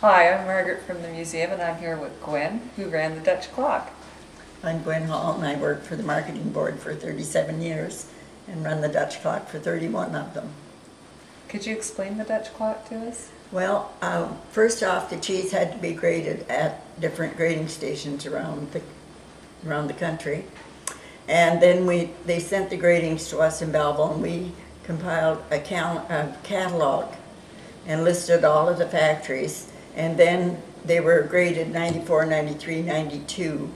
Hi, I'm Margaret from the museum, and I'm here with Gwen, who ran the Dutch clock. I'm Gwen Hall, and I worked for the marketing board for 37 years and run the Dutch clock for 31 of them. Could you explain the Dutch clock to us? Well, first off, the cheese had to be graded at different grading stations around the country. And then they sent the gradings to us in Belleville, and we compiled a catalog and listed all of the factories. And then they were graded 94, 93, 92,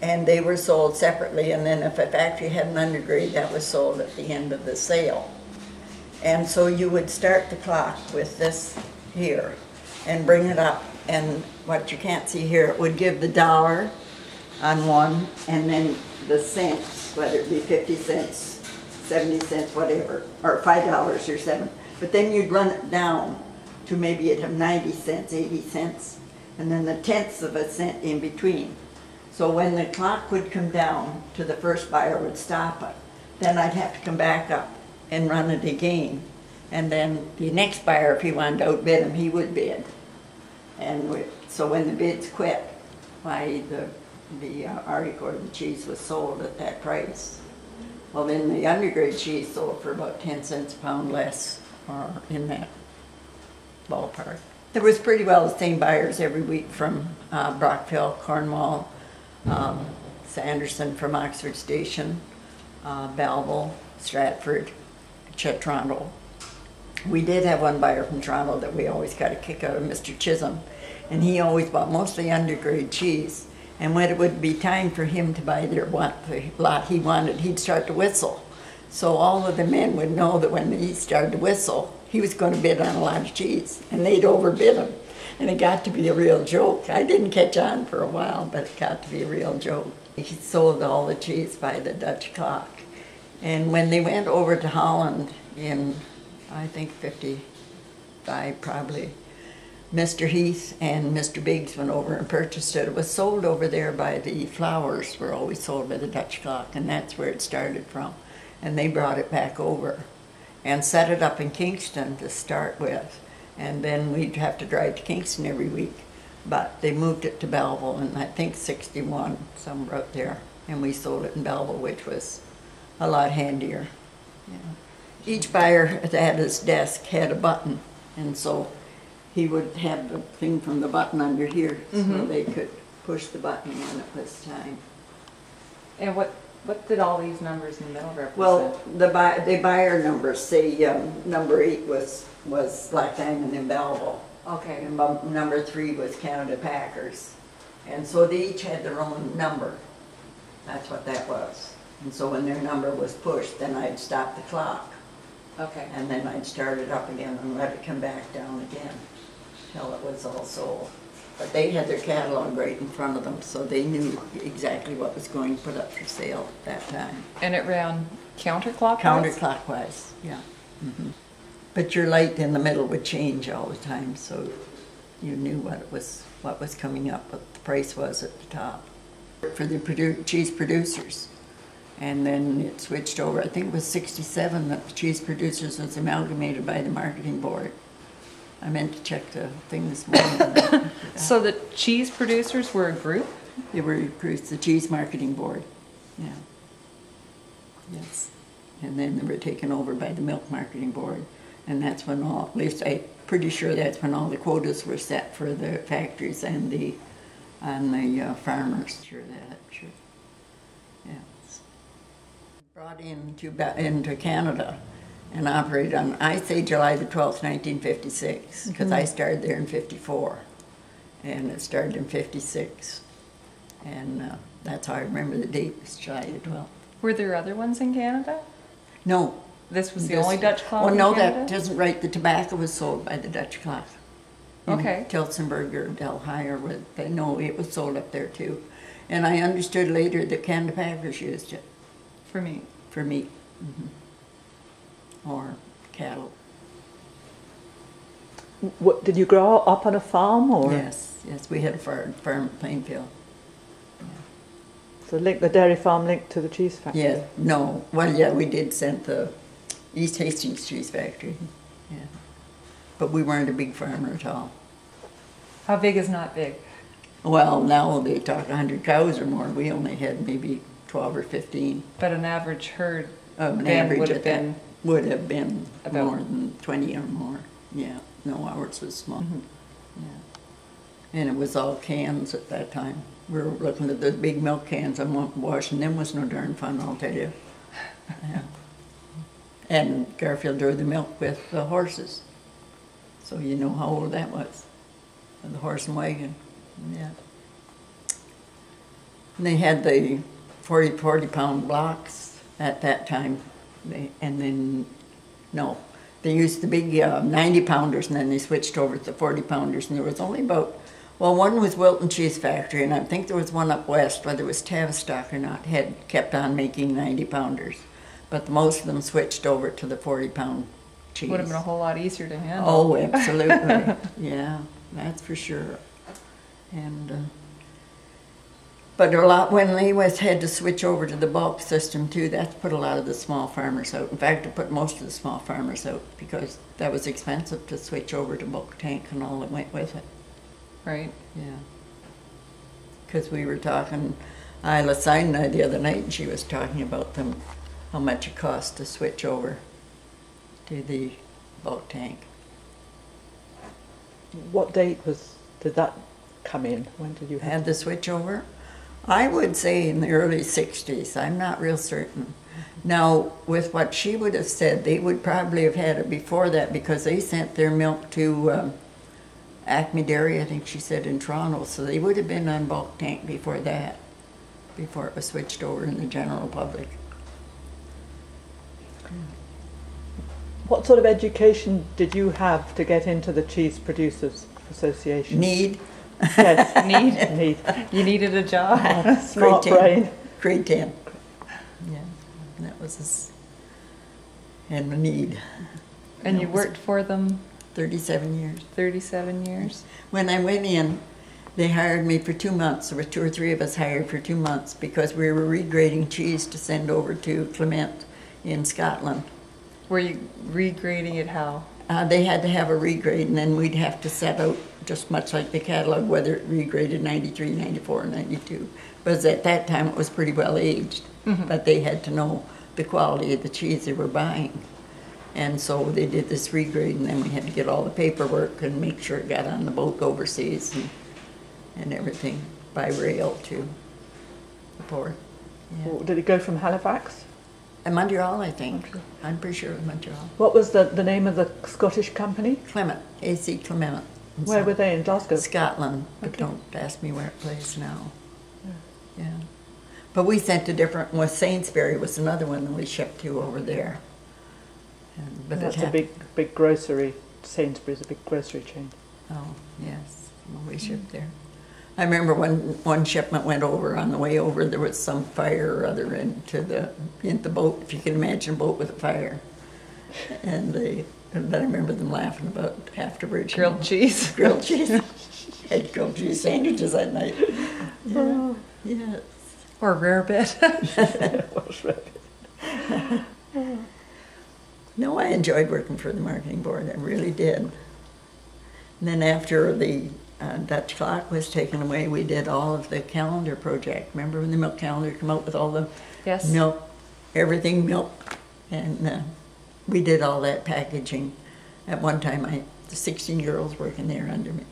and they were sold separately. And then if a factory had an undergrade, that was sold at the end of the sale. And so you would start the clock with this here and bring it up. And what you can't see here, it would give the dollar on one, and then the cents, whether it be 50 cents, 70 cents, whatever, or $5 or 7. But then you'd run it down to maybe it'd have 90 cents, 80 cents, and then the tenths of a cent in between. So when the clock would come down to the first buyer would stop it, then I'd have to come back up and run it again. And then the next buyer, if he wanted to outbid him, he would bid. And so when the bids quit, why the article or the cheese was sold at that price. Well, then the undergrade cheese sold for about 10 cents a pound less, or in that ballpark. There was pretty well the same buyers every week from Brockville, Cornwall, Sanderson from Oxford Station, Belleville, Stratford, Toronto. We did have one buyer from Toronto that we always got a kick out of, Mr. Chisholm, and he always bought mostly undergrade cheese. And when it would be time for him to buy the lot he wanted, he'd start to whistle. So all of the men would know that when he started to whistle, he was going to bid on a lot of cheese, and they'd overbid him. And it got to be a real joke. I didn't catch on for a while, but it got to be a real joke. He sold all the cheese by the Dutch clock. And when they went over to Holland in, I think, 55 probably, Mr. Heath and Mr. Biggs went over and purchased it. It was sold over there by the flowers, were always sold by the Dutch clock, and that's where it started from. And they brought it back over and set it up in Kingston to start with. And then we'd have to drive to Kingston every week. But they moved it to Belleville in, I think, 61, somewhere out there. And we sold it in Belleville, which was a lot handier. Yeah. Each buyer at his desk had a button, and so he would have the thing from the button under here, so they could push the button when it was time. And what did all these numbers in the middle represent? Well, the buyer numbers, say number 8 was Black Diamond in Belleville. Okay. And number 3 was Canada Packers. And so they each had their own number. That's what that was. And so when their number was pushed, then I'd stop the clock. Okay. And then I'd start it up again and let it come back down again till it was all sold. But they had their catalog right in front of them, so they knew exactly what was going to put up for sale at that time. And it ran counterclockwise? Counterclockwise, yeah. But your light in the middle would change all the time, so you knew what was coming up, what the price was at the top. For the cheese producers. And then it switched over, I think it was 67 that the cheese producers was amalgamated by the marketing board. I meant to check the thing this morning. So the cheese producers were a group? They were the cheese marketing board, yeah. Yes. And then they were taken over by the milk marketing board. And that's when at least I'm pretty sure that's when all the quotas were set for the factories and the farmers. Sure. Yeah. Brought into Canada and operated on, I say July the 12th, 1956, because I started there in 54, and it started in 56, and that's how I remember the date, was July the 12th. Were there other ones in Canada? No. This was the only Dutch clock in no, Canada? that doesn't right. The tobacco was sold by the Dutch clock. Okay. Tilsonburg or Delhi, or they know it was sold up there too. And I understood later that Canada Packers used it. For meat? For meat. Or cattle. What, did you grow up on a farm, or? Yes, we had a farm at Plainfield. Yeah. So the dairy farm linked to the cheese factory? Yeah, no. Well, yeah, we did send the East Hastings cheese factory. Yeah. But we weren't a big farmer at all. How big is not big? Well, now they talk 100 cows or more. We only had maybe 12 or 15. But an average herd An then average would have been about more than 20 or more. Yeah, no, ours was small. Yeah. And it was all cans at that time. We were looking at the big milk cans and washing them was no darn fun, I'll tell you. Yeah. And Garfield drew the milk with the horses. So you know how old that was. The horse and wagon. Yeah. And they had the 40-pound blocks at that time. They used the big 90-pounders, and then they switched over to the 40-pounders. And there was only about, well, one was Wilton Cheese Factory, and I think there was one up west, whether it was Tavistock or not, had kept on making 90-pounders. But most of them switched over to the 40-pound cheese. Would have been a whole lot easier to handle. Oh, absolutely. Yeah, that's for sure. And but a lot when they had to switch over to the bulk system too. That's put a lot of the small farmers out. In fact, it put most of the small farmers out because that was expensive to switch over to bulk tank and all that went with it. Right. Yeah. Because we were talking, Isla Sinai the other night, and she was talking about how much it cost to switch over to the bulk tank. What date did that come in? When did you Had the switch over? I would say in the early 60s. I'm not real certain. Now, with what she would have said, they would probably have had it before that because they sent their milk to Acme Dairy, I think she said, in Toronto. So they would have been on bulk tank before that, before it was switched over in the general public. What sort of education did you have to get into the Cheese Producers Association? Yes, Need. You needed a job. Smart brain. Grade 10. Yeah, that was and a need. And you worked for them 37 years. 37 years? When I went in, they hired me for 2 months. There were 2 or 3 of us hired for 2 months because we were regrading cheese to send over to Clement in Scotland. Were you regrading it how? They had to have a regrade, and then we'd have to set out, just much like the catalog, whether it regraded 93, 94, or 92. But at that time, it was pretty well aged. But they had to know the quality of the cheese they were buying. And so they did this regrade, and then we had to get all the paperwork and make sure it got on the boat overseas and everything by rail to the port. Yeah. Did it go from Halifax? Montreal, I think. I'm pretty sure it was Montreal. What was the name of the Scottish company? Clement, AC Clement. Where were they, in Glasgow? Scotland, but don't ask me where it plays now. Yeah. But we sent to different, Sainsbury was another one that we shipped to over there. But that's a big grocery. Sainsbury's a big grocery chain. Oh, yes. Well, we shipped there. I remember when one shipment went over, on the way over there was some fire or other into the boat, if you can imagine a boat with a fire. And I remember them laughing about afterwards. Grilled cheese. Grilled cheese. Had grilled cheese sandwiches that night. Yeah. Yes. Or rarebit. No, I enjoyed working for the marketing board. I really did. And then after the Dutch clock was taken away, we did all of the calendar project. Remember when the milk calendar came out with all the milk, everything milk, and we did all that packaging. At one time, the 16 girls working there under me.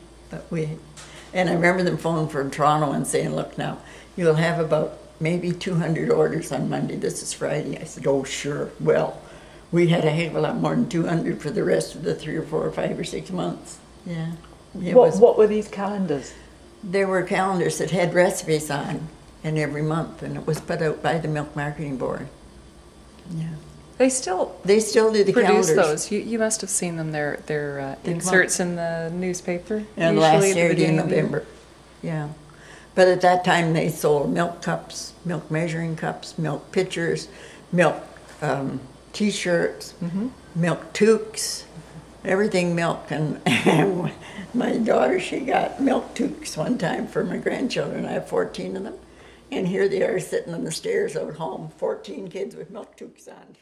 And I remember them phoning from Toronto and saying, "Look now, you'll have about maybe 200 orders on Monday. This is Friday." I said, "Oh, sure." Well, we had a heck of a lot more than 200 for the rest of the 3 or 4 or 5 or 6 months. Yeah. What were these calendars? There were calendars that had recipes on, and every month, and it was put out by the Milk Marketing Board. Yeah. They still do the produce calendars. those. You must have seen them. Their inserts in the newspaper. And last Saturday in November. Yeah. But at that time they sold milk cups, milk measuring cups, milk pitchers, milk T-shirts, milk toques, everything milk. And my daughter, she got milk toques one time for my grandchildren. I have 14 of them. And here they are sitting on the stairs out home, 14 kids with milk toques on.